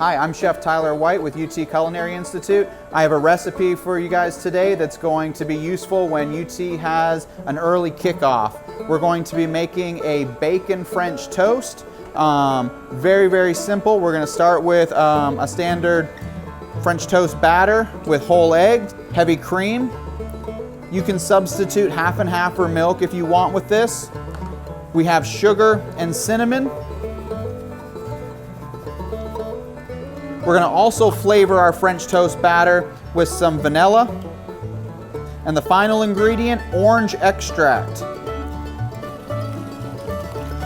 Hi, I'm Chef Tyler White with UT Culinary Institute. I have a recipe for you guys today that's going to be useful when UT has an early kickoff. We're going to be making a bacon French toast. Very, very simple. We're going to start with a standard French toast batter with whole eggs, heavy cream. You can substitute half and half or milk if you want with this. We have sugar and cinnamon. We're going to also flavor our French toast batter with some vanilla. And the final ingredient, orange extract.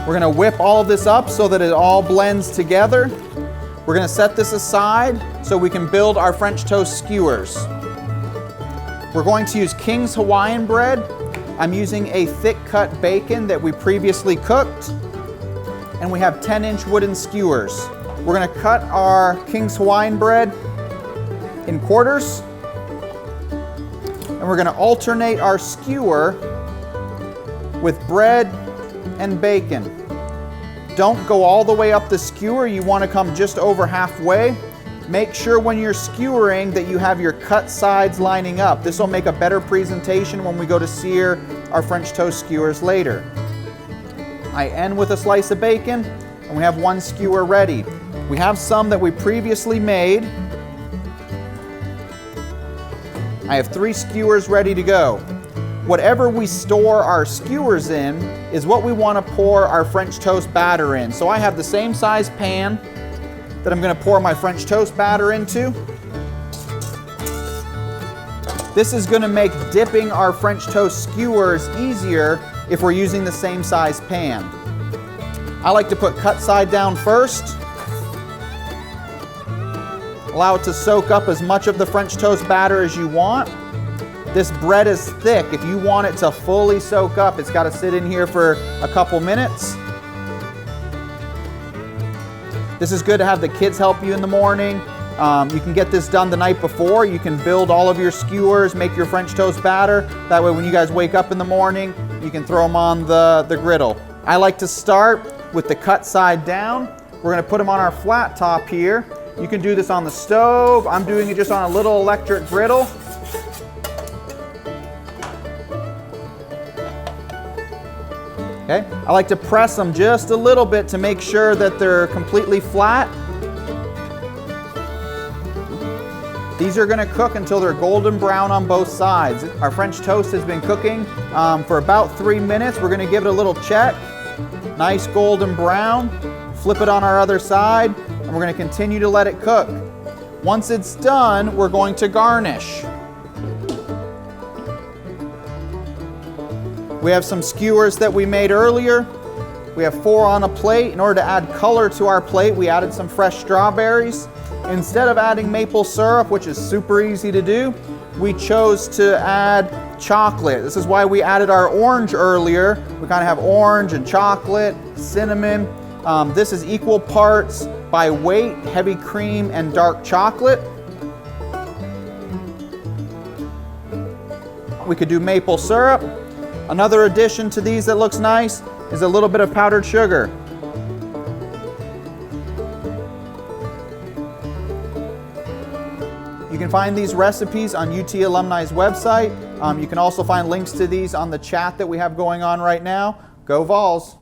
We're going to whip all of this up so that it all blends together. We're going to set this aside so we can build our French toast skewers. We're going to use King's Hawaiian bread. I'm using a thick cut bacon that we previously cooked. And we have 10-inch wooden skewers. We're going to cut our King's Hawaiian bread in quarters. And we're going to alternate our skewer with bread and bacon. Don't go all the way up the skewer. You want to come just over halfway. Make sure when you're skewering that you have your cut sides lining up. This will make a better presentation when we go to sear our French toast skewers later. I end with a slice of bacon, and we have one skewer ready. We have some that we previously made. I have 3 skewers ready to go. Whatever we store our skewers in is what we want to pour our French toast batter in. So I have the same size pan that I'm going to pour my French toast batter into. This is going to make dipping our French toast skewers easier if we're using the same size pan. I like to put cut side down first. Allow it to soak up as much of the French toast batter as you want. This bread is thick. If you want it to fully soak up, it's got to sit in here for a couple minutes. This is good to have the kids help you in the morning. You can get this done the night before. You can build all of your skewers, make your French toast batter. That way when you guys wake up in the morning, you can throw them on the griddle. I like to start with the cut side down. We're going to put them on our flat top here. You can do this on the stove. I'm doing it just on a little electric griddle. Okay, I like to press them just a little bit to make sure that they're completely flat. These are going to cook until they're golden brown on both sides. Our French toast has been cooking for about 3 minutes. We're going to give it a little check. Nice golden brown. Flip it on our other side, and we're going to continue to let it cook. Once it's done, we're going to garnish. We have some skewers that we made earlier. We have 4 on a plate. In order to add color to our plate, we added some fresh strawberries. Instead of adding maple syrup, which is super easy to do, we chose to add chocolate. This is why we added our orange earlier. We kind of have orange and chocolate, cinnamon. This is equal parts by weight, heavy cream and dark chocolate. We could do maple syrup. Another addition to these that looks nice is a little bit of powdered sugar. You can find these recipes on UT Alumni's website. You can also find links to these on the chat that we have going on right now. Go Vols!